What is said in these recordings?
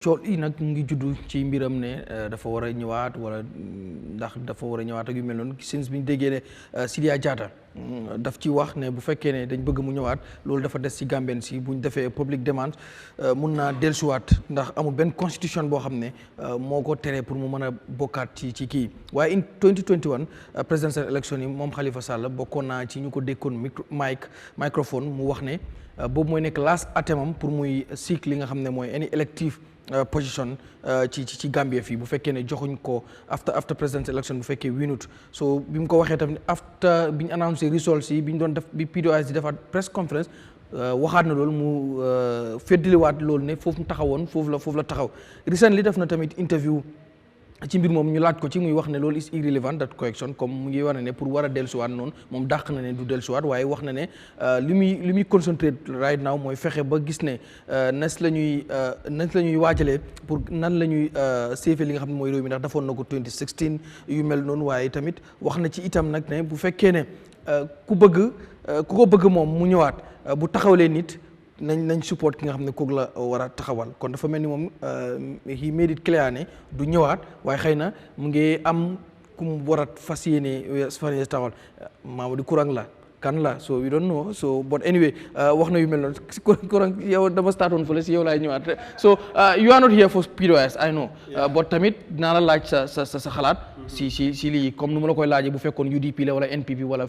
cool yi nag ngi juddu ci mbiram ne dafa war a ñëwaat wala ndax dafa war a ñëwaat ak yu mel noonu since bi ñu déggee ne Sidia Jatta daf ci wax ne bu fekkee ne dañ bëgg mu ñëwaat loolu dafa des ci Gambien si bu ñu defee public demande mun naa dellusiwaat ndax amul benn constitution boo xam ne moo ko teree pour mu mën a bokkaat ci kii waaye in 2021 presidential election yi moom Halifa Sallah bokkoon naa ci ñu ko dékkoon microphone mu wax ne boobu mooy nekk last attempt pour muy seek li nga xam ne mooy any elective position ci Gambia fii bu fekkee ne joxuñ ko after presidential election bu fekkee winut so bi mu ko waxee tamit after bi ñu annoncé results yi bi ñu doon def bi Pdois di defaat press conference waxaat na loolu mu feddiliwaat loolu ne foofu mu taxawoon foofu la taxaw recently def na tamit interview ci mbir moom ñu laaj ko ci muy wax ne loolu is irrelevant that correction comme mu ngi wane ne pour war a dellusiwaat noonu moom dàq na ne du dellusiwaat waaye wax na ne li muy concentrate right now mooy fexe ba gis ne nas la ñuy waajalee pour nan la ñuy séefee li nga xam ne mooy réew mi ndax defoon na ko 2016 yu mel noonu waaye tamit wax na ci itam nag ne bu fekkee ne ku ko bëgg moom mu ñëwaat bu taxawlee nit nañ support ki nga xam ne kooku la war a taxawal kon dafa mel ni moom he made it clear ne du ñëwaat waaye xëy na mu ngi am ku mu war a fas yéene taxawal Mamadou Kurang la kan la so we don't know so but anyway wax na yu mel noonu si Kurang yow dama startoon fële si yow laay ñëwaat so you are not here for Pdois I know but tamit dinaa la laaj sa xalaat si lii comme nu ma la koy laajee bu fekkoon UDP la wala NPP wala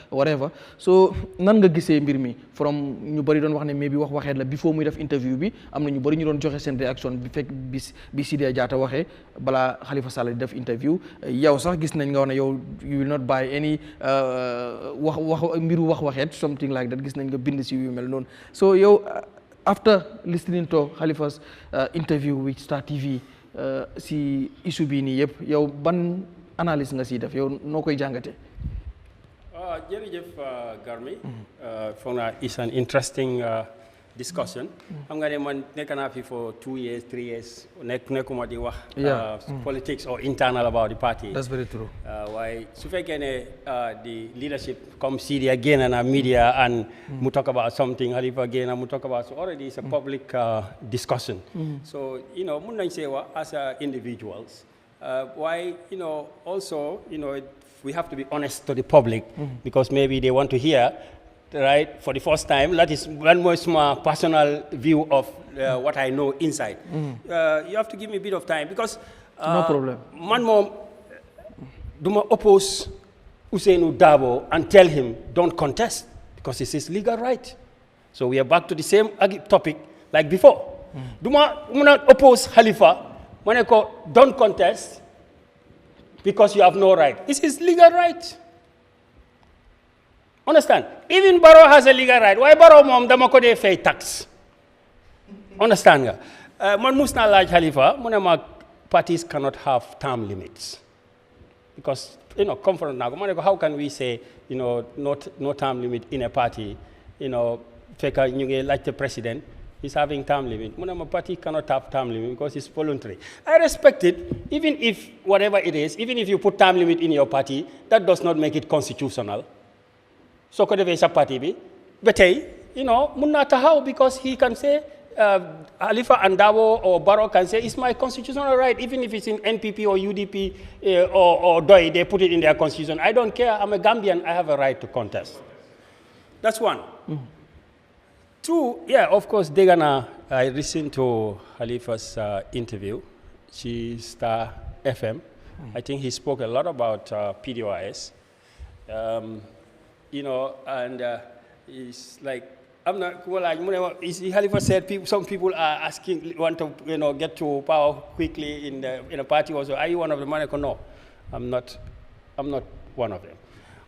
whatever so nan nga gisee mbir mi from ñu bëri doon wax ne mais bi waxeet la before muy def interview bi am na ñu bëri ñu doon joxe seen réaction bi fekk bi Sidia Jatta waxee balaa Halifa Sallah di def interview yow sax gis nañ nga wax ne yow you will not buy any mbiru waxeet something like that gis nañ nga bind si yu mel noonu so yow after listening to Halifa's interview with Star TV si issue bii nii yëpp yow ban analyse nga siy def yow noo koy jàngatee. jërëjëf Garmi foog naa it's an interesting discussion. xam nga ne man nekk naa fi for 2 years 3 years nekkuma di wax. politics or internal about the party. That's very true. waaye su fekkee ne the leadership comme Sidia génn na media and mu talk about something Halifa génn mu talk about so already it's a public discussion. So mun nañ see wax as individuals. Why also we have to be honest to the public because maybe they want to hear. Right, for the first time, that is one more my personal view of what I know inside. You have to give me a bit of time because no problem. Man mom do not oppose Ousainou Darboe and tell him don't contest because it's his legal right. So we are back to the same topic like before. Do not oppose Halifa. Maneko don't contest because you have no right. It's his legal right. Understand? Even Barrow has a legal right. Why Barrow mom dama ko dey fay tax? Understand nga? Man mus na laaj Halifa, mu ne ma parties cannot have term limits. Because, confront na ko, ma ne ko, how can we say, no term limit in a party, fekka ñu ngi laaj the president, he's having term limit. Mu ne ma party cannot have term limit because it's voluntary. I respect it, even if, whatever it is, even if you put term limit in your party, that does not make it constitutional. So ko defee sa parti bi ba tey mun naa taxaw because he can say Halifa and Darboe or Barrow can say it's my constitutional right even if it's in NPP or UDP or DOI they put it in their constitution. I don't care. I'm a Gambian. I have a right to contest. That's one. Two, yeah, of course, I listened to Halifa's interview. She's Star FM. I think he spoke a lot about Pdois. And it's like, I'm not, Halifa said some people are want to, get to power quickly in a party also. Are you one of them? No, I'm not one of them.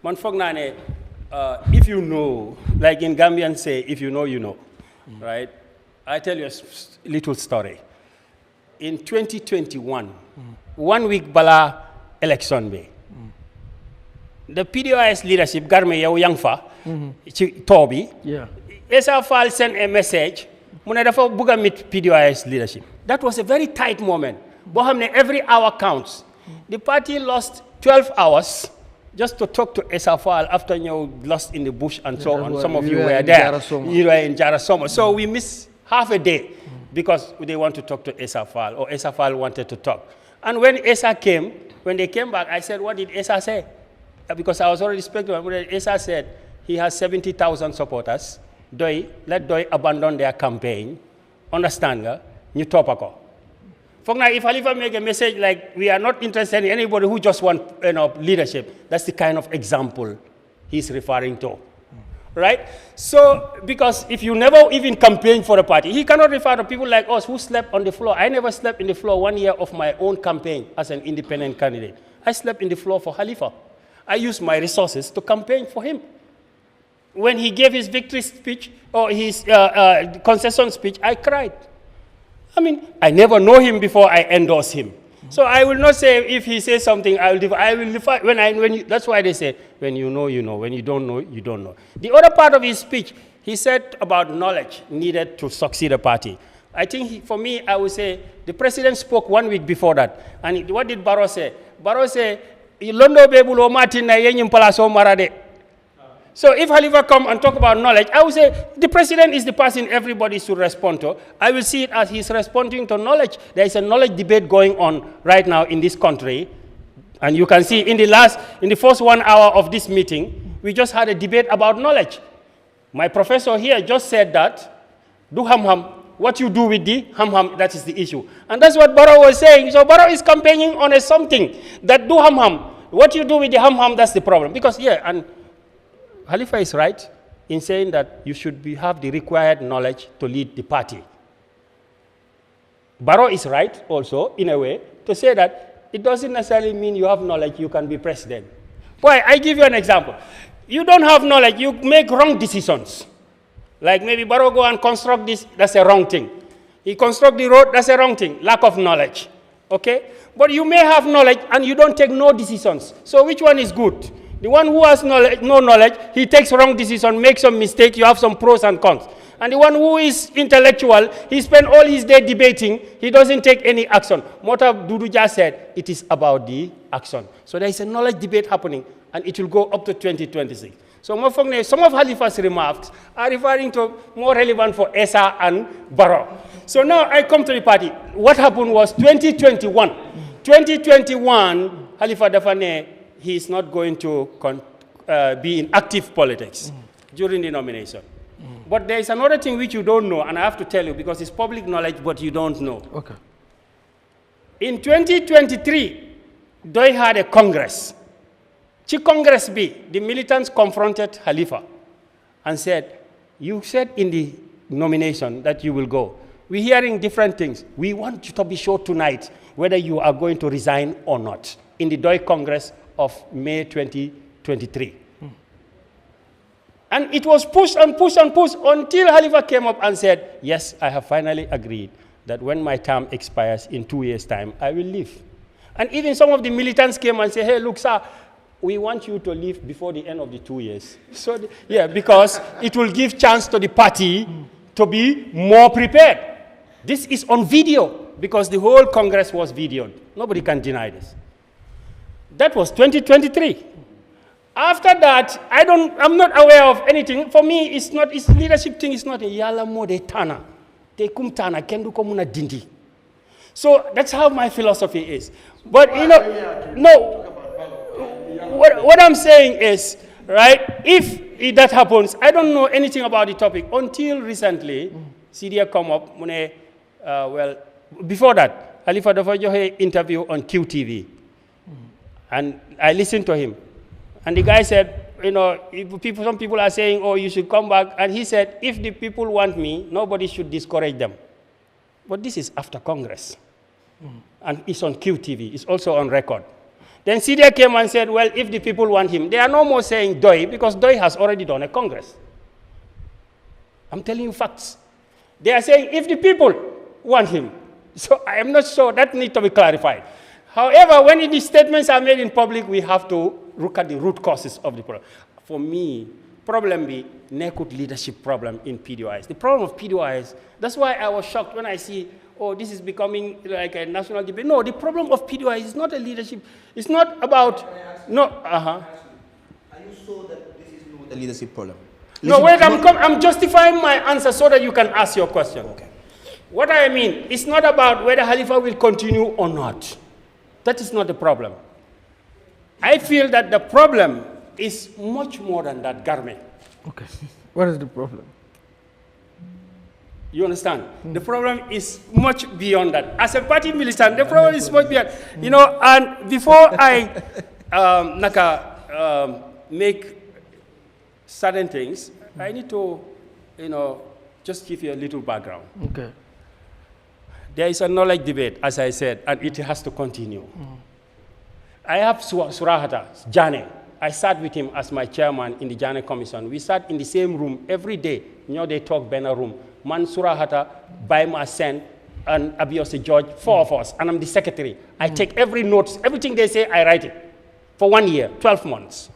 Man fognane, if you know, like in Gambian say, if you know, you know, right? I tell you a little story. In 2021, 1 week bala election day, the Pdois leadership, Garme yow yang fa, Toby, Esa Fall sent a message, mune dafa buga meet Pdois leadership. That was a very tight moment. Bohamne every hour counts. The party lost 12 hours just to talk to Esa Fall after you lost in the bush and so on. Some of you were there. You were in Jarasoma. So we missed half a day because they want to talk to Esa Fall, or Esa Fall wanted to talk. And when Esa came, when they came back, I said, what did Esa say? Because I was already speaking to him. Esa said he has 70,000 supporters. Let Doi abandon their campaign. Understand nga? Ñu topa ko. If Halifa make a message like, we are not interested in anybody who just want leadership, that's the kind of example he's referring to. Right? So, because if you never even campaign for a party, he cannot refer to people like us who slept on the floor. I never slept in the floor 1 year of my own campaign as an independent candidate. I slept in the floor for Halifa. I used my resources to campaign for him. When he gave his victory speech, or his concession speech, I cried. I mean, I never know him before I endorse him. So I will not say if he says something, I will defy. That's why they say, when you know, you know. When you don't know, you don't know. The other part of his speech, he said about knowledge needed to succeed a party. I think, for me, I would say, the president spoke 1 week before that. And what did Barrow say? Barrow said, Londo bebulo Martin na yenyim palaso marade. So if Halifa come and talk about knowledge, I would say the president is the person everybody should respond to. I will see it as he's responding to knowledge. There is a knowledge debate going on right now in this country. And you can see in the first 1 hour of this meeting, we just had a debate about knowledge. My professor here just said that, do ham-ham, what you do with the ham-ham, that is the issue. And that's what Barrow was saying. So Barrow is campaigning on something that do ham-ham. What you do with the ham-ham, that's the problem. Because, and Halifa is right in saying that you should have the required knowledge to lead the party. Barrow is right also, in a way, to say that it doesn't necessarily mean you have knowledge, you can be president. Why? I give you an example. You don't have knowledge, you make wrong decisions. Like maybe Barrow go and construct this, that's a wrong thing. He construct the road, that's a wrong thing, lack of knowledge. Okay? But you may have knowledge and you don't take no decisions. So which one is good? The one who has knowledge, no knowledge, he takes wrong decision, makes some mistake, you have some pros and cons. And the one who is intellectual, he spends all his day debating, he doesn't take any action. Mota Dudu just said, it is about the action. So there is a knowledge debate happening, and it will go up to 2026. So some of Halifa's remarks are referring to more relevant for Esa and Barrow. So now I come to the party. What happened was 2021. 2021, Halifa Dafane, he is not going to be in active politics during the nomination. But there is another thing which you don't know, and I have to tell you because it's public knowledge, but you don't know. Okay. In 2023, Doi had a Congress. Chi Congress B, the militants confronted Halifa and said, you said in the nomination that you will go. We're hearing different things. We want you to be sure tonight whether you are going to resign or not in the Doi Congress of May 2023. And it was pushed and pushed and pushed until Halifa came up and said, yes, I have finally agreed that when my term expires in 2 years' time, I will leave. And even some of the militants came and said, hey, look, sir, we want you to leave before the end of the 2 years. So, because it will give chance to the party to be more prepared. This is on video because the whole Congress was videoed. Nobody can deny this. That was 2023. After that, I'm not aware of anything. For me, it's leadership thing is not a yala mo de tana. Te kum tana, kendu komuna dindi. So that's how my philosophy is. But what I'm saying is, right, if that happens, I don't know anything about the topic until recently, Sidia come up, before that, Halifa dafa joxe interview on QTV. And I listened to him. And the guy said, some people are saying, oh, you should come back. And he said, if the people want me, nobody should discourage them. But this is after Congress. And it's on QTV. It's also on record. Then Sidia came and said, well, if the people want him, they are no more saying Doi, because Doi has already done a Congress. I'm telling you facts. They are saying, if the people want him. So I am not sure. That needs to be clarified. However, when these statements are made in public, we have to look at the root causes of the problem. For me, problem be nekut leadership problem in Pdois. The problem of Pdois, that's why I was shocked when I see, oh, this is becoming like a national debate. No, the problem of Pdois is not a leadership. It's not about, Are you sure that this is not a leadership problem? No, wait, I'm justifying my answer so that you can ask your question. Okay. What I mean, it's not about whether Halifa will continue or not. That is not the problem. I feel that the problem is much more than that, Garme. Okay. What is the problem? You understand? The problem is much beyond that. As a party militant, the problem is much beyond. You know, and before I make certain things, I need to, just give you a little background. Okay. There is a knowledge debate, as I said, and it has to continue. I have Surahata, Jammeh. I sat with him as my chairman in the Jammeh Commission. We sat in the same room every day. They talk Bena room. Man Surahata, Baima Sen, and Abiose George, 4 of us, and I'm the secretary. I take every note, everything they say, I write it. For 1 year, 12 months.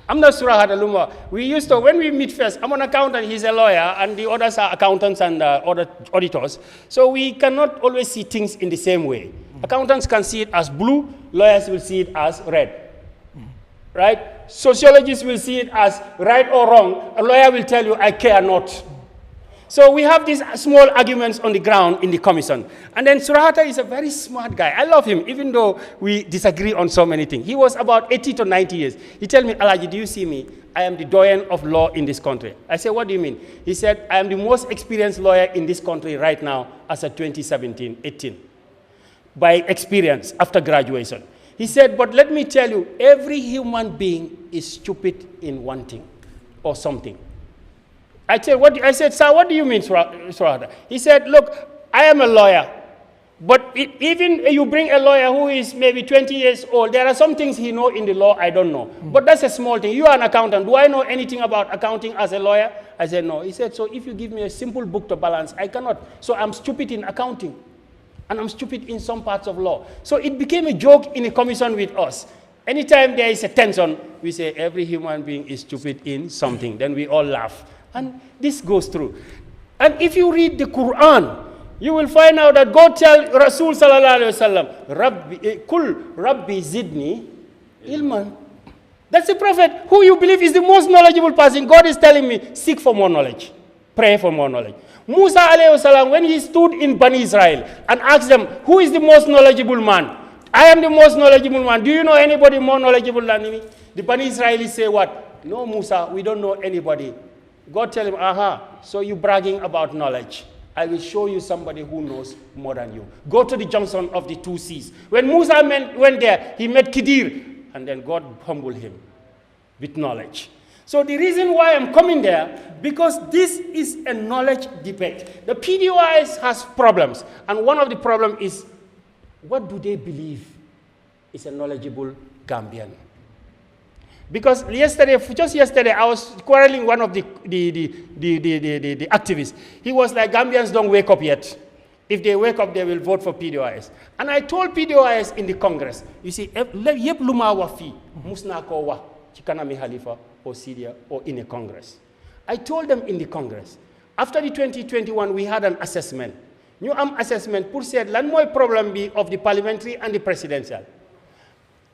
I'm not Surahata Luma. We used to, when we meet first, I'm an accountant, he's a lawyer, and the others are accountants and auditors. So we cannot always see things in the same way. Accountants can see it as blue, lawyers will see it as red. Right? Sociologists will see it as right or wrong. A lawyer will tell you, I care not. So we have these small arguments on the ground in the commission. And then Surahata is a very smart guy. I love him, even though we disagree on so many things. He was about 80 to 90 years. He told me, Alaji, do you see me? I am the doyen of law in this country. I said, what do you mean? He said, I am the most experienced lawyer in this country right now as a 2017-18, by experience after graduation. He said, but let me tell you, every human being is stupid in one thing or something. I said, sir, what do you mean, Surahata? He said, look, I am a lawyer, but even you bring a lawyer who is maybe 20 years old, there are some things he knows in the law I don't know. But that's a small thing. You are an accountant. Do I know anything about accounting as a lawyer? I said, no. He said, so if you give me a simple book to balance, I cannot. So I'm stupid in accounting, and I'm stupid in some parts of law. So it became a joke in a commission with us. Anytime there is a tension, we say every human being is stupid in something. Then we all laugh. And this goes through. And if you read the Quran, you will find out that God tell Rasul sallallahu alaihi wasallam, Kul Rabbi Zidni Ilman. That's the prophet who you believe is the most knowledgeable person. God is telling me, seek for more knowledge. Pray for more knowledge. Musa alayhi salam, when he stood in Bani Israel and asked them, who is the most knowledgeable man? I am the most knowledgeable man. Do you know anybody more knowledgeable than me? The Bani Israelis say what? No, Musa, we don't know anybody. God tell him, aha, so you bragging about knowledge. I will show you somebody who knows more than you. Go to the junction of the 2 seas. When Musa went there, he met Khidir, and then God humbled him with knowledge. So the reason why I'm coming there, because this is a knowledge debate. The Pdois has problems, and one of the problems is, what do they believe is a knowledgeable Gambian? Because just yesterday, I was quarreling one of the activists. He was like, Gambians don't wake up yet. If they wake up, they will vote for Pdois. And I told Pdois in the Congress, you see, yep luma wafi, musna ko wa, chikanami Halifa, or Syria, or in a Congress. I told them in the Congress, after the 2021, we had an assessment. New assessment, pour said, lan moy problem be of the parliamentary and the presidential.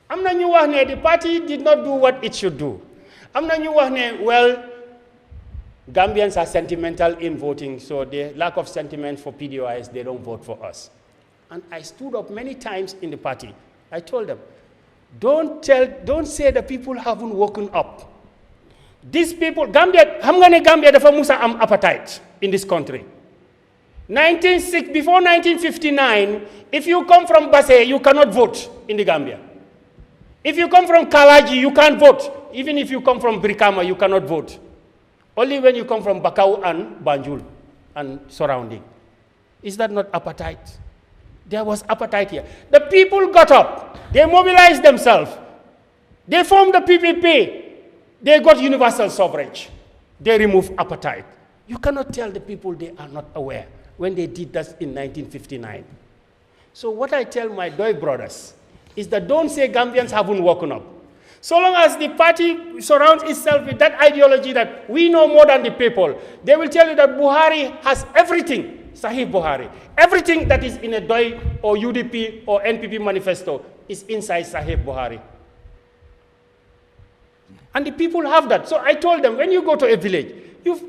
The party did not do what it should do. Well, Gambians are sentimental in voting, so the lack of sentiment for Pdois, they don't vote for us. And I stood up many times in the party. I told them, don't say the people haven't woken up. These people, Gambia, dafa musa am appetite in this country. Before 1959, if you come from Basse, you cannot vote in the Gambia. If you come from Kalaji, you can't vote. Even if you come from Brikama, you cannot vote. Only when you come from Bakau and Banjul and surrounding. Is that not appetite? There was appetite here. The people got up. They mobilized themselves. They formed the PPP. They got universal suffrage. They removed appetite. You cannot tell the people they are not aware when they did that in 1959. So what I tell my Doi brothers is that don't say Gambians haven't woken up. So long as the party surrounds itself with that ideology that we know more than the people, they will tell you that Buhari has everything, Sahih Buhari. Everything that is in a Doi or UDP or NPP manifesto is inside Sahih Buhari. And the people have that. So I told them, when you go to a village,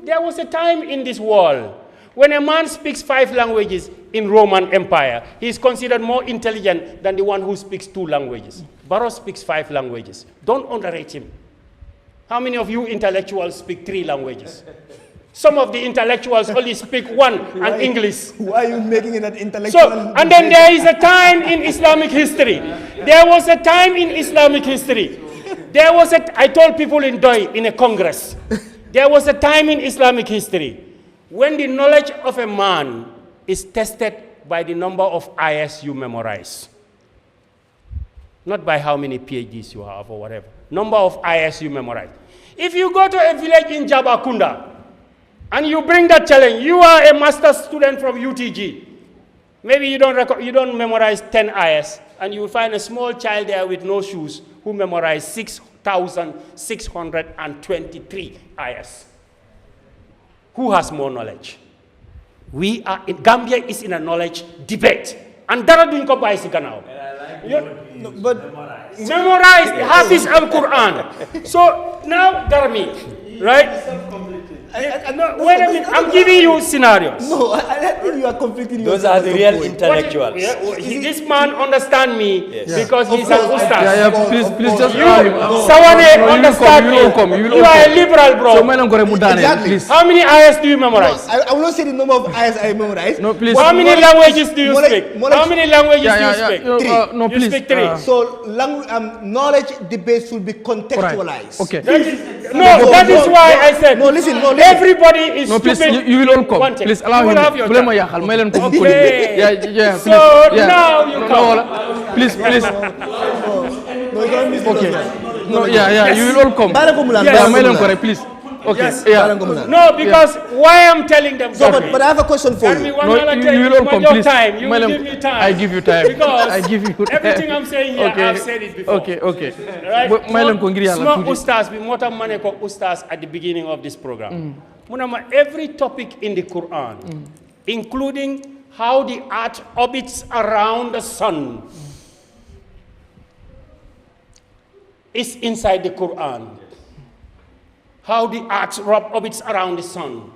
there was a time in this world When a man speaks 5 languages in Roman Empire, he is considered more intelligent than the one who speaks 2 languages. Barrow speaks 5 languages. Don't underrate him. How many of you intellectuals speak 3 languages? Some of the intellectuals only speak 1 and English. Why are you making it an intellectual? So, and then there is a time in Islamic history. There was a time in Islamic history. I told people in Pdois in a congress, there was a time in Islamic history when the knowledge of a man is tested by the number of ayahs you memorize. Not by how many PhDs you have or whatever. Number of ayahs you memorize. If you go to a village in Jabakunda and you bring that challenge, you are a master's student from UTG. Maybe you don't memorize 10 ayahs, and you will find a small child there with no shoes who memorized 6,623 ayahs. Who has more knowledge? Gambia is in a knowledge debate. And dara duñ ko bayyi ci gannaaw. But memorize Hafiz al-Quran. So now Garmi, right? Wait a minute, I'm giving you scenarios. no, I think you are conflicting Those yourself are the at real some point. intellectuals. This man understand me because he's an ustaz. Yeah, please just Sawane understand me. You are a liberal, bro. So man, Exactly. please. How many ayahs do you memorize? I will not say the number of ayahs I memorize. No, please. How many languages do you speak? knowledge- How many languages do you speak? No, You please. speak 3. So knowledge debates should be contextualized. Okay. That is why I said listen. everybody is No, please, stupid. you will all come. One thing. Please allow You will him. have your Blame time. Yahal. Mailen ko Okay. Yeah, So please. now you come. Please. No, you can't miss Okay. it. No, you will all come. Yeah, Mailen correct, please. Okay. Yes. Yeah. No, because why I'm telling them So, something. but I have a question for Tell me you. one No, other you thing. will all come, Your please. time. You will Madam, give me time. I give you time. Because I give you time. everything I'm saying here, Okay. I've said it before. Okay. Right? But Mailen ko ngir Yalla Small tuuti. ustaz, we mota mane ko ustaz at the beginning of this program. Munama, every topic in the Quran, including how the earth orbits around the sun, is inside the Quran. How the earth orbits around the sun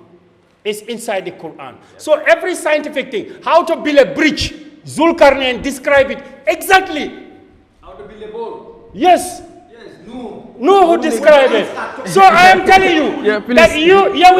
is inside the Quran. So every scientific thing, how to build a bridge, Zulkarnain describe it exactly. How to build a boat? Yes. No. Who describe it. So I am telling you Yeah, please. that we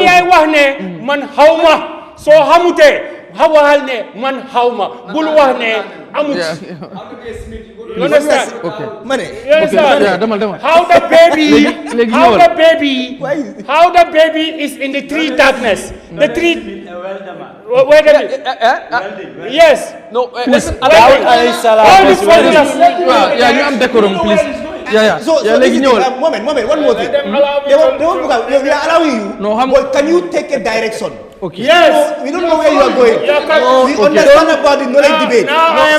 are wahne man hauma. So hamute hawalne man hauma. Bul wahne amut. Yeah. How to be a smith? You go to You understand? Okay. Money. You understand? Yeah, demal. How the baby, Legi how ñëwal. the baby, how the baby is in the tree darkness. The tree. Wait a minute. Yes. No, Please. Daoud alayhi salam All the was very- formulas. Yeah, you am decorum, please. Yeah. So Legi listen, ñëwal. moment, one more thing. Let them allow me We to- are allowing you. No, but can you take a direction? Okay. Yes. We don't know where you are going. You are coming. We understand about the knowledge debate. Now I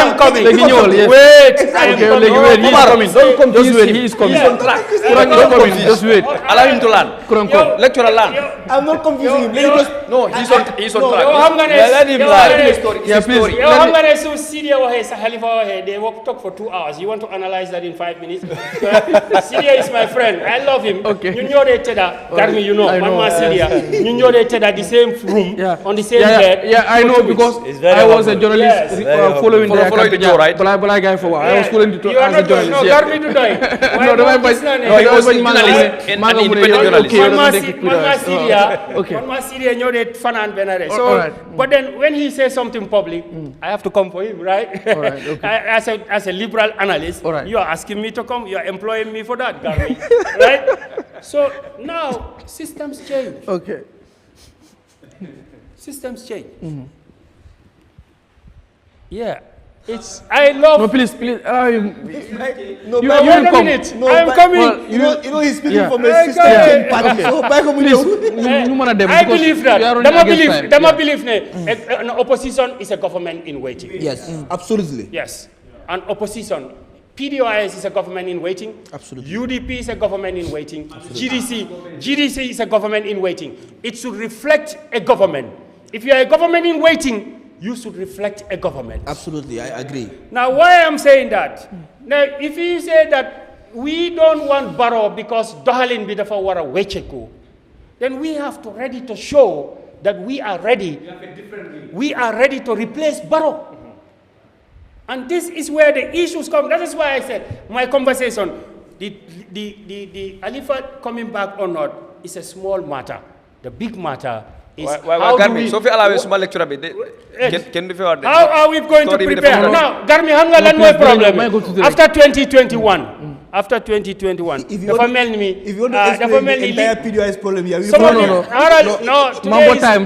am coming. Legi ñëwal, yes. Wait. I am Okay, coming. Legi wait, he is Omar, coming. don't confuse Just wait, him. he is coming. He's on track. Kurang is coming. Just wait. Allow him to learn. Kurang come. Lecturer learn. I'm not confusing you. Let me just No, he's on track. Yow xam nga ne Let him yow learn. xam nga ne- It's a story. Yeah, please. yow xam nga ne su Sidia waxee sa Halifa waxee they walk talk for 2 hours. You want to analyze that in 5 minutes? Sidia is my friend. I love him. Okay. ñun ñoo dee tëdda Garmi, you know, I man know, maa Sidia. ñun ñoo dee tëdda the same room, Yeah. on the same bed. Yeah, I know because It's very I was a humble. journalist Yes. Very humble. following the Following the campaign. tour, right? Balai guy for a while. I was following the tour You are as a not doing, journalist. no, yeah. Garmi du doy. No, Waaye damay moom bañ. gis naa ne- No, he was was bañ a maa journalist nga and mu ne- maa nga an mu ne independent yow, journalist. okay, yow man dama maa nekk si Pdois. man maa Sidia Okay. man maa Sidia ñoo dee fanaan benn rek. So all right. but then when he says something public I have to come for him, right? All right, okay. as a liberal analyst, All right. you are asking me to come, you are employing me for that, Garmi. Right? So now systems change. Okay. Systems change. Yeah. I love. No, please, allow him. no, You but- will Wait a come. minute. No, I'm but- coming. well, You know he's speaking Yeah. from a Okay. system change party. Okay. So bàyyi ko mu Please, ñëw. ñu mën a dem. I because believe we are that. running Dama against believe. time. Dama Yeah. believe an opposition is a government in waiting. Yes, absolutely. Yes. An opposition. Pdois is a government in waiting. Absolutely. UDP is a government in waiting. GDC is a government in waiting. It should reflect a government. If you are a government in waiting, you should reflect a government. Absolutely, I agree. Now, why I'm saying that? Now, if you say that we don't want Barrow because dohalin bi dafa wara wecheku, then we have to ready to show that we are ready. We are ready to replace Barrow. And this is where the issues come. That is why I said my conversation, the Halifa coming back or not is a small matter. The big matter is how are we going to prepare? Now, Garmi, hanga problem. After 2021. After 2021, if you want to explain the entire Pdois problem here,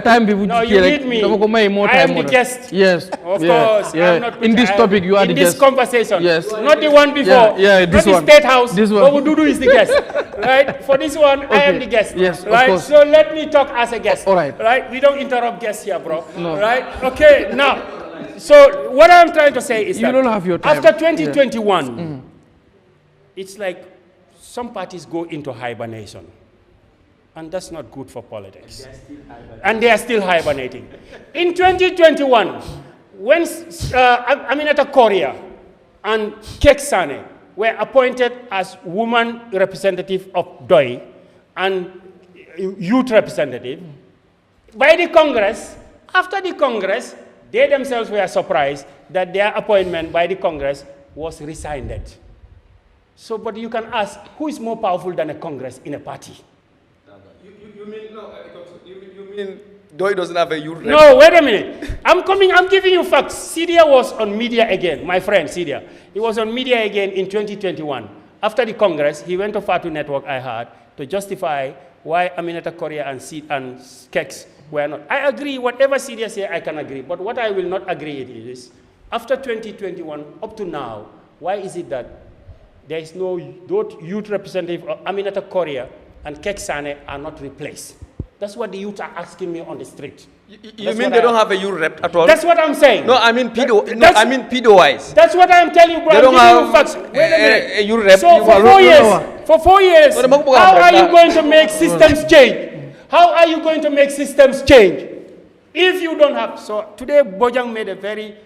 time you need me. I am the guest. Yes. Of course. Yeah. I'm not In this topic, you are the guest. In this conversation. Yes. Not the one before. Yeah, this not one. the State House. This one. Obududu is the guest. Right? For this one, I am the guest. Yes, right? of course. So let me talk as a guest. All right. Right? We don't interrupt guests here, bro. No. Right? Okay, now. So what I'm trying to say is you don't have your time. after 2021, it's like some parties go into hibernation, and that's not good for politics. And they are still hibernating. In 2021, when Aminata Korea and Kek Sane were appointed as woman representative of Pdois and youth representative, by the Congress, after the Congress, they themselves were surprised that their appointment by the Congress was rescinded. So, but you can ask, who is more powerful than a Congress in a party? You mean, no, you mean Doi doesn't have a youth rep? No, wait a minute. I'm giving you facts. Sidia was on media again, my friend Sidia. He was on media again in 2021. After the Congress, he went to Fatu Network, I heard, to justify why Aminata Korea and Keks were not. I agree, whatever Sidia say, I can agree. But what I will not agree is, after 2021, up to now, why is it that there is no youth representative of Aminata Korea and Keksane are not replaced? That's what the youth are asking me on the street. You mean they don't have a youth rep at all? That's what I'm saying. No, I mean Pdois. That's what I'm telling you, bro. They don't have facts. Wait a minute. A youth rep. So for 4 years, how are you going to make systems change? How are you going to make systems change if you don't have? So today, Bojang made a very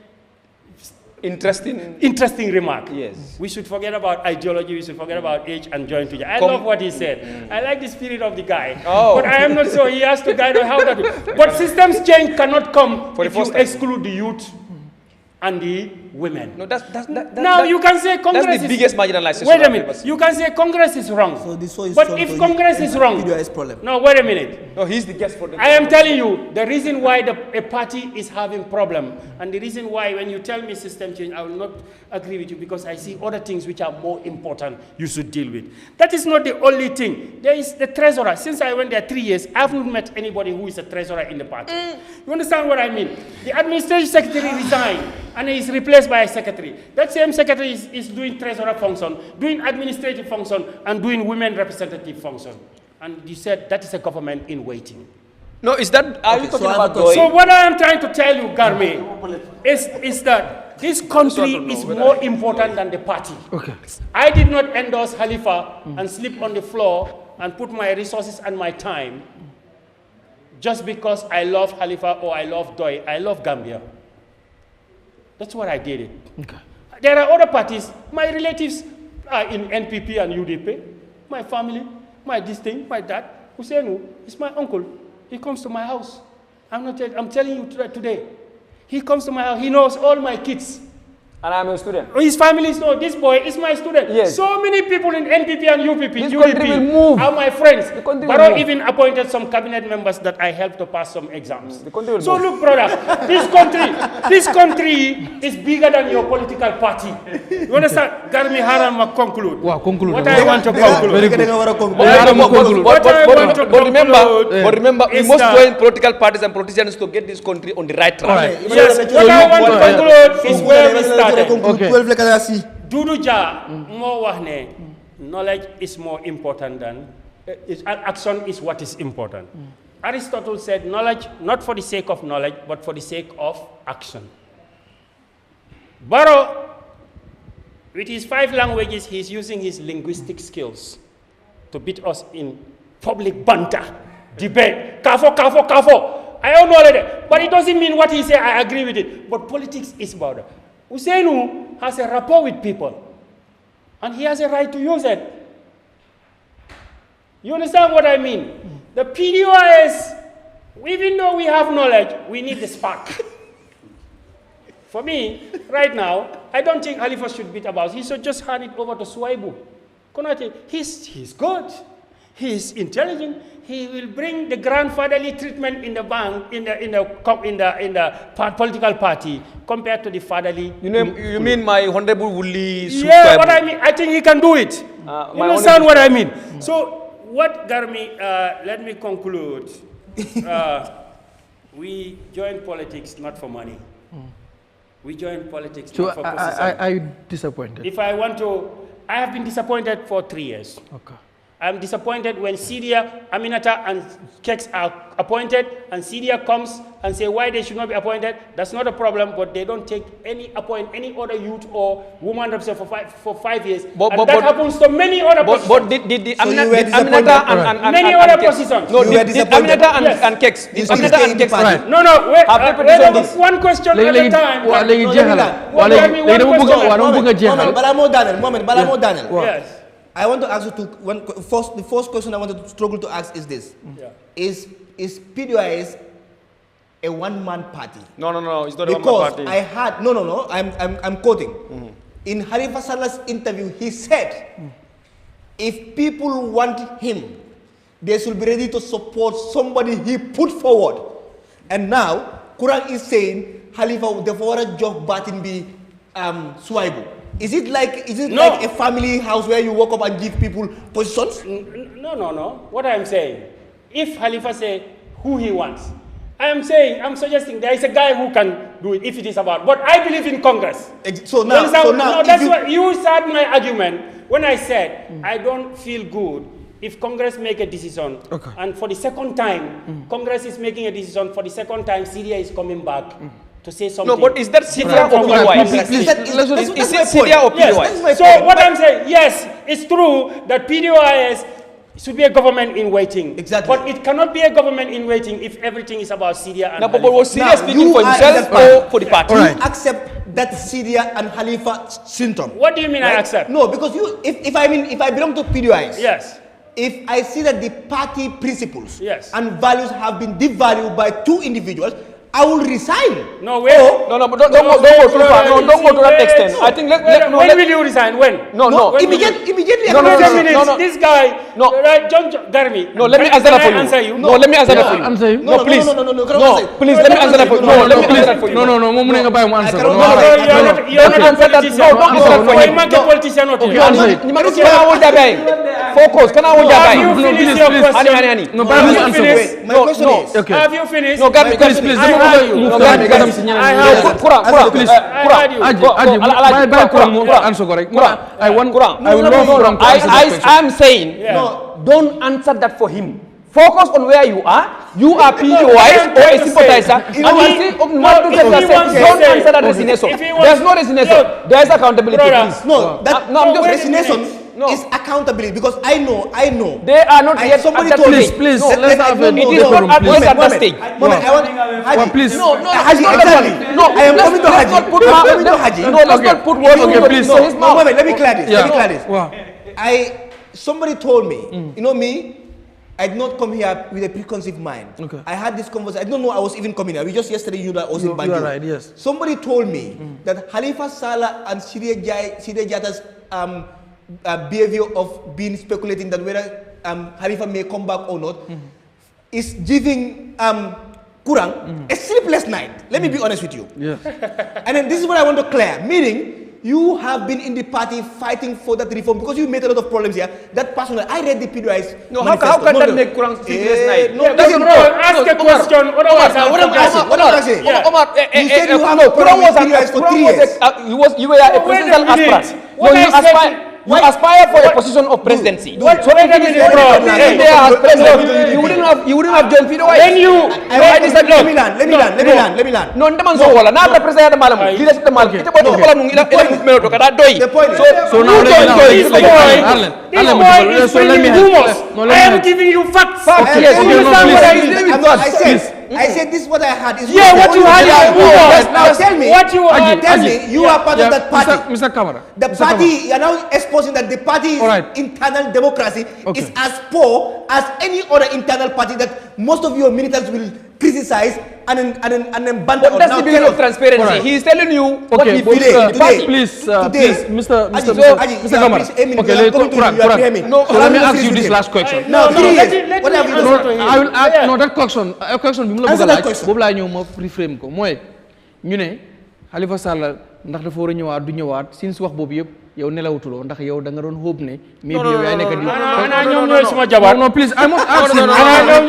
interesting remark. Yes. We should forget about ideology, we should forget about age and join together. I love what he said. I like the spirit of the guy. Oh. But I am not sure he has to guide on how that will. But systems change cannot come if you exclude the youth and the women. No, you can say Congress that's the biggest marginalization. Wait a minute. You can say Congress is wrong. So this one is but if Congress is wrong, problem. no, wait a minute. No, he's the guest for the. I am telling you, the reason why a party is having problem, and the reason why when you tell me system change, I will not agree with you because I see other things which are more important you should deal with. That is not the only thing. There is the treasurer. Since I went there 3 years, I haven't met anybody who is a treasurer in the party. You understand what I mean? The administrative secretary resigned, and he is replaced by a secretary. That same secretary is doing treasurer function, doing administrative function, and doing women representative function. And you said that is a government in waiting. No, is that, are you talking about Doi? So what I am trying to tell you, Garmi, is that this country is more important than the party. Okay. I did not endorse Halifa and sleep on the floor and put my resources and my time just because I love Halifa or I love Doi. I love Gambia. That's what I did it. Okay. There are other parties. My relatives are in NPP and UDP. My family, my this thing, my dad, Husseinu, is my uncle. He comes to my house. I'm telling you today. He comes to my house. He knows all my kids. And I'm a student. His family knows this boy is my student. Yes. So many people in NPP and UDP are my friends. Barrow even appointed some cabinet members that I helped to pass some exams. So look, brother, this country is bigger than your political party. You understand? Garmi Haran ma conclude. Wow, conclude. What I want to conclude. Very good. But remember, we must join political parties and politicians to get this country on the right track. Right. Yes, what I want to conclude is where we started. Dudu Ja, more wahne, knowledge is more important than action is what is important. Aristotle said knowledge not for the sake of knowledge, but for the sake of action. Barrow, with his 5 languages, he's using his linguistic skills to beat us in public banter, debate, kafo. I don't know that, but it doesn't mean what he said, I agree with it. But politics is about that. Usainu has a rapport with people, and he has a right to use it. You understand what I mean? The Pdois Even though we have knowledge, we need the spark. For me, right now, I don't think Halifa should beat about. He should just hand it over to Suwaibu. Konate, he's good. He's intelligent. He will bring the grandfatherly treatment in the bank, in the political party, compared to the fatherly. You mean my honorable Wuli? Yeah, what I mean, I think he can do it. You understand what I mean? So, what Garmi? Let me conclude. We join politics not for money. We join politics not for position. I'm disappointed. If I want to, I have been disappointed for 3 years. Okay. I'm disappointed when Syria, Aminata, and Keks are appointed, and Syria comes and say why they should not be appointed. That's not a problem, but they don't take any other youth or woman representative for 5 years. And that happens to many other positions. But did Aminata and many other positions? No, did Aminata and Keks? Did Aminata and Keks? Right. No, wait, one question at a time. Yes. I want to ask you the first question I wanted to struggle to ask is this. Is Pdois a one-man party? No, it's not a one-man party. Because I had, I'm quoting. In Halifa Sallah'S interview, he said, if people want him, they should be ready to support somebody he put forward. And now, Kurang is saying, Halifa, the forward job batin be Suwaibu. Is it like a family house where you walk up and give people positions? No. What I'm saying, if Halifa say who he wants, I'm suggesting there is a guy who can do it if it is about. But I believe in Congress. So now that's what you started my argument when I said I don't feel good if Congress make a decision, and for the second time, Congress is making a decision. For the second time, Syria is coming back. To say something. No, but is that Syria or Pdois? Is it Syria or Pdois? Yes. So what I'm saying, yes, it's true that Pdois should be a government in waiting. Exactly. But it cannot be a government in waiting if everything is about Syria and But was Syria speaking for himself or for the party? You accept that Syria and Halifa symptom. What do you mean I accept? No, because if I belong to Pdois, yes. If I see that the party principles and values have been devalued by two individuals, I will resign. No, wait. No, but don't go too far. No, don't go to that extent. I think when will you resign? When? No. Immediately. No. This guy. No. Right, John Garmi. No, let me answer that for you. No, let me answer that for you. No, please. No, please, let me answer that for you. No, let me answer that for you. No. You're not a politician. Focus. Have you finished your question? No, Have you finished? No, Garmi, please. I'm saying, don't answer that for him. Focus on where you are. You are Pdois or a sympathizer. Don't answer that resignation. There's no resignation. There's accountability, please. No, resignation is accountability because I know. They are not yet somebody at that told me. stage. Please, No, let's have no, it. no, It is no, not no, at moment, that moment. stage. Moment, I want Haji. Please. No, Haji, that's not exactly. that one. No, I am coming to let's Haji. not put I'm coming to Haji. No, let's not put words Okay, into please. his No, mouth. moment, let me clear this. Wow. Somebody told me, you know me, I did not come here with a preconceived mind. Okay. I had this conversation. I didn't know I was even coming here. We just yesterday knew that I was in Banjul. You are right, yes. Somebody told me that Halifa Sallah and Syria Jata's behavior of being speculating that whether Halifa may come back or not is giving Kurang a sleepless night. Let me be honest with you. Yeah. And then this is what I want to clear. Meaning, you have been in the party fighting for that reform because you made a lot of problems here. That personally, I read the Pdois. No, how can that make Kurang sleepless night? No, Ask a question. Otherwise, what am I saying? Omar, You said you have Kurang was Pdois for 3 years. you were a presidential aspirant. You aspire for a position of presidency. Wait a minute, bro. You wouldn't have joined Pdois. Let me land. No, ndaman so wala. Na represent the malam. Leadership the malam. Ite boto kola nung ila melo to kada doi. The point is, So now I am giving you facts. Yes, You understand what I said? I said this is what I had. Yeah, what you had is now tell me. What you had. Tell me, you are part of that party. Mr. Kamara. The party, you are now exposing that the party's internal democracy is as poor as any other internal party that most of your militants will criticize and then ban But out. that's Now the beginning tell of us. transparency. Alright. He is telling you what Okay, he believes today, in the party. please, Today, Mr. Aji, Mr. Kamara. Okay, let me ask you this last question. No, let me what have you answer done? to him. I will ask, Yeah. no, that question bi mu la Answer bëgg a that laaj question. boobu laa ñëw ma reframe ko mooy ñu ne Halifa Sallah ndax dafa war a ñëwaat du ñëwaat since wax boobu yëpp yow nelawutuloo ndax yow da nga doon hope ne maybe yow yaay nekk di ana ñoom ñooy suma jabar. no please I must ask you ana ñoom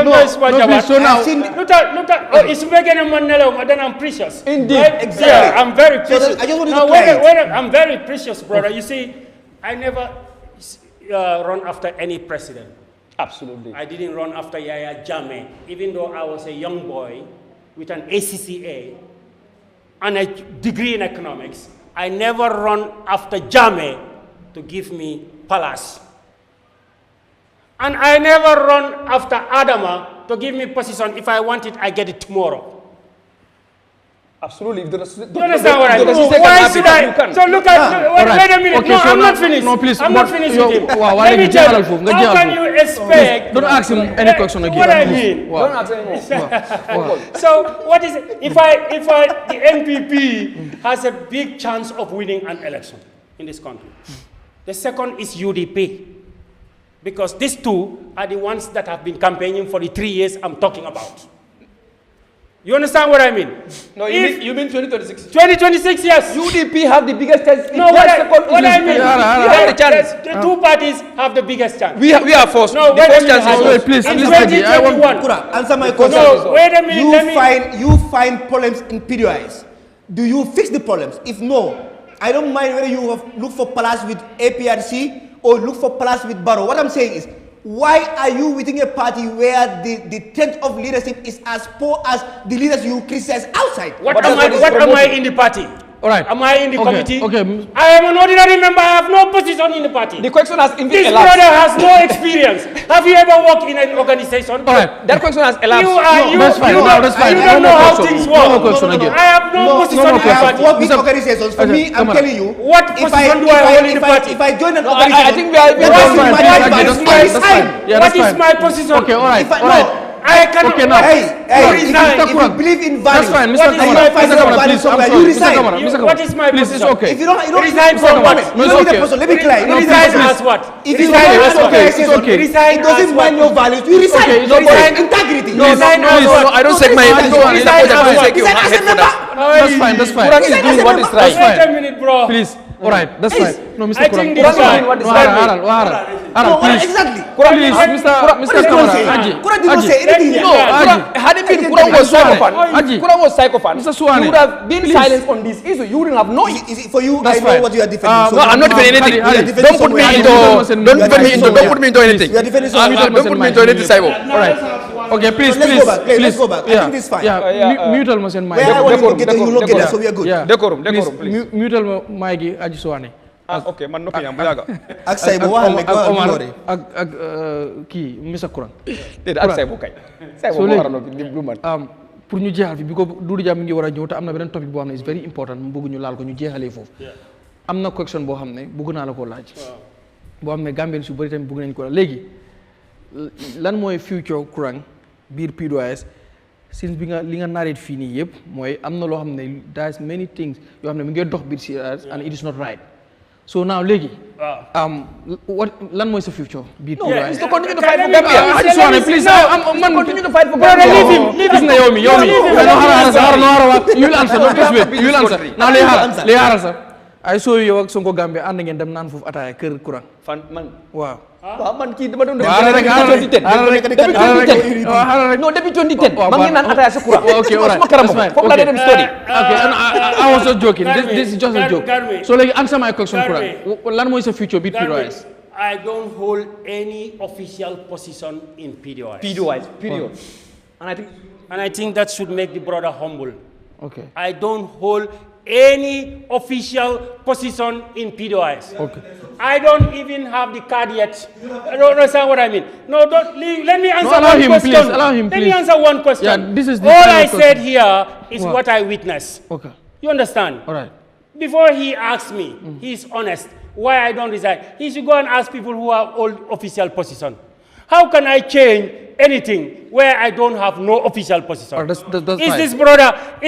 ñooy suma jabar. so now lu tax su fekkee ne man nelaw ma then I'm precious. Indeed. Right? Exactly. Yeah, I'm very So precious. I just wanted Now, to clarify. when I'm very precious, brother. You see, I never run after any president. Absolutely. I didn't run after Yahya Jammeh, even though I was a young boy with an ACCA and a degree in economics. I never run after Jammeh to give me palace. And I never run after Adama to give me position. If I want it, I get it tomorrow. Absolutely. Do you understand what I mean? Why should I? So look at, wait a minute. Okay, No, so I'm now- not finished. no, please, I'm but not finished yo, with him. wow, Let me nga tell jeexalal you, foofu, nga how jeexal can foofu. you expect? don't ask him any question again What I please. mean. Wow. Don't ask anymore. So what is it? If the NPP has a big chance of winning an election in this country, the second is UDP, because these two are the ones that have been campaigning for the 3 years I'm talking about. You understand what I mean? No, If you mean 2026? 2026, yes. UDP have the biggest chance. No, what I mean, we have the chance. the two parties have the biggest chance. We are first. No, The wait a first minute. chance is Wait, us. please, In please, Haji, I want 2021, Kura, answer my question. no, wait a minute. You find problems in Pdois. Do you fix the problems? If no, I don't mind whether you look for palace with APRC or look for palace with Barrow. What I'm saying is, why are you within a party where the tenth of leadership is as poor as the leaders you criticize outside? What But am that's I? what is What am I promoted. in the party? All right. Am I in the Okay, committee? okay. I am an ordinary member. I have no position in the party. The question has This elapsed. brother has no experience. Have you ever worked in an organization? All right. That question has elapsed. that's fine. No, that's fine. You No don't know more how question. things No work. more question again. I have no position no in the more I have party. worked with Mr. organizations. For Okay, me, I'm come on. telling you, What position do I hold in the party? if I join an No, organization, I think we are- then That's what is fine, my please, advice? Haji, that's fine, that's fine. Yeah, What that's is fine. my position? Okay, all right, If I- all right. I cannot. Okay, now. Hey, You resign. if you believe in values, That's fine, Mr. What is Kamara. my Mr. Kamara, value please, I'm somewhere, sorry. you Mr. resign. Kamara, Mr. Kamara. What is my Please, it's position? okay. if you don't Resign no, from no, what? no, No, you it's don't need okay. a person. Let me clear. No, Resign please. as what? If you Resign don't as have what? organization, okay. Resign it doesn't as mind what? your values. You resign. Okay, So nobody- resign integrity. No, Resign no, as please. what? I don't take my Resign no, as it's what? not that I Resign take you as what? headquarters. That's fine, that's fine. Kurang is doing what is right. fine. Wait a minute, bro. Please. All right, that's fine. No, Mr. I Kurang. think this guy- what is No, right. Haral, please. Exactly. Please, Mr. What is Kamara, saying? Haji. Kurang did not Haji. say anything here. No, Kurang, had it been Kurang was psychopath, Haji. Kurang was psychopath, Mr. Suwane, you would have been please. silent on this issue. You wouldn't have known. Is it for you? That's I know fine. what you are defending. No, I'm not defending anything. Hadi, Don't put me Hadi, into. Hadi, Don't Hadi, put me into. Hadi, Don't put me into anything. We are defending Don't somewhere. put me into anything, Saibo. All right. Okay, please, So let's please. go back. Let's please. go back. I Yeah. think this is fine. Yeah. Mutual must send my. Where I want you to get there, you will not get there, Decorum. so we are good. Yeah. Decorum, Please, please. mutual my gi Haji Suwane. Okay, man, no kiyam, buyaga. Ak Saibo waxal rek, waxal Omar Glory. ak kii Mr. Kurang. Déedéet, ak Saibo kay. Saibo So moo léegi, war a noppi, du man. pour ñu jeexal fi bi ko Doudou Dia mi ngi war a ñëw te am na beneen topic boo xam ne is very important mu bëgg ñu laal ko ñu jeexalee foofu. am na question boo xam ne bëgg naa la koo laaj. boo xam ne Gambien su bëri tamit bëgg nañ ko laaj léegi lan mooy future Kurang biir Pdois since bi nga li nga narrate fii nii yëpp mooy am na loo xam ne there's many things yoo xam ne mi ngi dox biir CRS and it is not right so now léegi what lan mooy sa future biir Pdois Mr. Continue to fight for Gambia. Haji Suwane please man Continue to fight for Brother, Gambia. leave him. gis na yow mi you will answer no please wait you will answer now lay xaaral sax ay soo yow ak Sonko Gambia ànd ngeen dem naan foofu ataaya kër Kurang Fan man. waaw Waaw man kii dama doon def. Xaaral rek, xaaral rek. No, depuis 2010. Waaw, Ma ngi naan ataaya sa Kurang. Okay, all right. Suma karam That's fine. foofu laa Okay. dem study. Okay, and I was just joking. This is just a joke. Garmi. So like answer my question, Garmi. Kurang. Lan mooy sa future biir Pdois? I don't hold any official position in Pdois. Pdois, period. And I think that should make the brother humble. Okay. I don't hold any official position in Pdois. Okay. I don't even have the card yet. I don't understand what I mean. No, let me answer allow one him, question. please. Allow him, Let me please. answer one question. Yeah, this is the all final I said question. here is Wow. what I witnessed. Okay. You understand? All right. Before he asks me, he's honest, why I don't resign. He should go and ask people who have old official position. How can I change anything where I don't have no official position? Oh, that's is fine.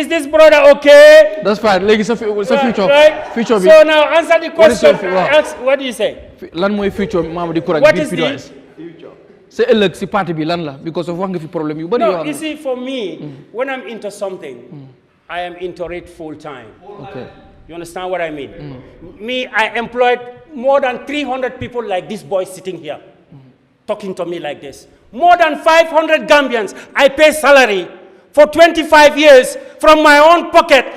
this brother okay? That's fine. Léegi sa future. Right? Future bi. So now answer the What is question. your- What do you say? Lan mooy future Mamadou Kurang What biir is the- Pdois. Sa ëllëg si parti bi lan la because of wax nga fi problème yu bari yoo No, xam you ne. see, for me, when I'm into something, I am into it full time. Okay. You understand what I mean? Me, I employed more than 300 people like this boy sitting here, talking to me like this. More than 500 Gambians I pay salary for 25 years from my own pocket.